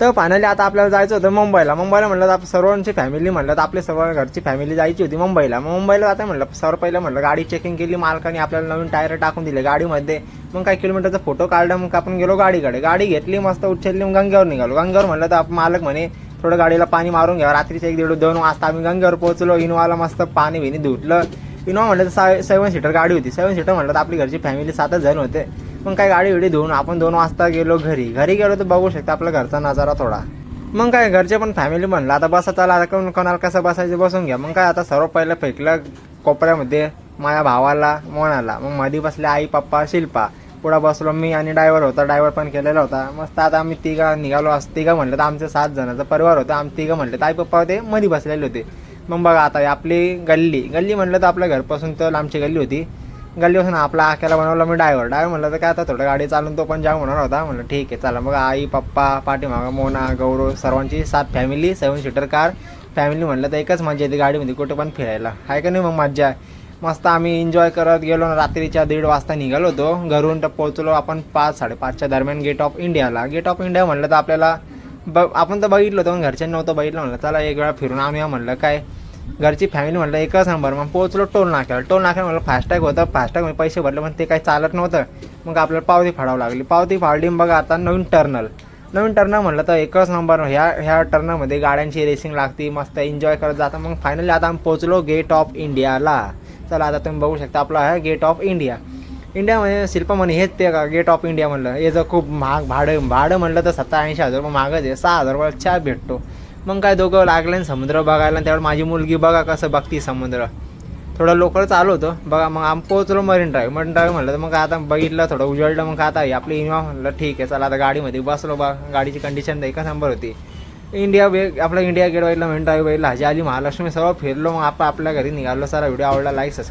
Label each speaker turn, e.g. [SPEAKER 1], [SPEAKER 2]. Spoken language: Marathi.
[SPEAKER 1] तर फायनली आता आपल्याला जायचं होतं मुंबईला म्हणलं तर सर्वांची फॅमिली म्हणलं तर आपले सर्व घरची फॅमिली जायची होती मुंबईला. मुंबईला जाता म्हणलं सर्व पहिलं म्हणलं गाडी चेकिंग केली, मालकाने आपल्याला नवीन टायर टाकून दिले गाडीमध्ये. मग काही किलोमीटरचा फोटो काढला, मग आपण गेलो गाडीकडे, गाडी घेतली मस्त उचलली, मग गंगेवर निघालो. गंगेवर म्हणलं तर मालक म्हणे थोडं गाडीला पाणी मारून घ्या. रात्रीचे 1-1:30-2 वाजता आम्ही गंगेवर पोहोचलो. इनोवाला मस्त पाणी बिनी धुतलं. इनोवा म्हणलं तर 7 सीटर गाडी होती. 7 सीटर म्हणलं तर आपली घरची फॅमिली 7च जण होते. मग काय गाडी विडी धुवून आपण 2 वाजता गेलो घरी गेलो तर बघू शकता आपला घरचा नजारा थोडा. मग काय घरचे पण फॅमिली म्हणलं आता बसा चला, आता कोणाला कसं बसायचं बसून घ्या. मग काय आता सर्व पहिलं फेकलं कोपऱ्यामध्ये माझ्या भावाला मोनाला. मग मध्ये बसले आई पप्पा शिल्पा, पुढं बसलो मी आणि ड्रायव्हर होता, ड्रायव्हर पण केलेला होता. मस्त आता आम्ही तिघं निघालो. तिघं म्हणलं तर आमचं 7 जणांचा परिवार होता. आम्ही तिघं म्हणलं तर आई पप्पा होते मध्ये बसलेले होते. मग बघा आता आपली गल्ली म्हणलं तर आपल्या घरपासून तर लांबची गल्ली होती. गल्लीपासून आपला आख्याला बनवलं मी ड्रायव्हर म्हणलं तर काय आता थोडं गाडी चालून तो पण जाम होणार होता. म्हणलं ठीक आहे चला. मग आई पप्पा पाठीमागं मोना गौरव सर्वांची 7 फॅमिली 7 सीटर कार फॅमिली म्हणलं तर एकच मजा येते गाडीमध्ये कुठे पण फिरायला, आहे का नाही. मग मज्जा आहे मस्त. आम्ही एन्जॉय करत गेलो. रात्रीच्या 1:30 वाजता निघालो होतो घरून. तर पोहोचलो आपण 5-5:30च्या दरम्यान गेट ऑफ इंडियाला. गेट ऑफ इंडिया म्हणलं तर आपल्याला आपण तर बघितलं होतं, पण घरच्यांनी नव्हतं बघितलं. म्हणलं चला एक वेळा फिरून आम्ही म्हणलं काय घरची फॅमिली म्हणलं एकच नंबर. मग पोहोचलो टोल नाक्याला म्हणलं फास्टॅग होतं, फास्टॅगमध्ये पैसे भरले पण ते काही चालत नव्हतं. मग आपल्याला पावती फाडावं लागली. पावती फाडली. बघा आता नवीन टर्नल म्हणलं तर एकच नंबर. ह्या टर्नलमध्ये गाड्यांची रेसिंग लागती, मस्त एन्जॉय करत जातं. मग फायनली आता आम्ही पोहोचलो गेट ऑफ इंडियाला. चला आता तुम्ही बघू शकता आपला आहे गेट ऑफ इंडिया. म्हणजे शिल्पा म्हणे हेच ते का गेट ऑफ इंडिया. म्हणलं याचं खूप महाग भाडं म्हणलं तर 70-80 हजार रुपये महागच आहे. 6,000 रुपयाला चहा भेटतो. मग काय दोघं लागले समुद्र बघायला. त्यावेळी माझी मुलगी बघा कसं बघती समुद्र. थोडं लोकल चालू होतं बघा. मग आम्ही पोहोचलो मरीन ड्राईव्ह म्हणलं तर मग आता बघितलं थोडं उजळलं. मग आता आपली इनोवा म्हणलं ठीक आहे चला आता गाडीमध्ये बसलो. गाडीची कंडिशन तर एकच नंबर होती. आपला इंडिया गेट बघितलं, मरीन ड्राईव्ह बघितलं, हाजी अली महालक्ष्मी सर्व फिरलो. मग आपण आपल्या घरी निघालो. सारा व्हिडिओ आवडला लाईक सबस्क्राईब.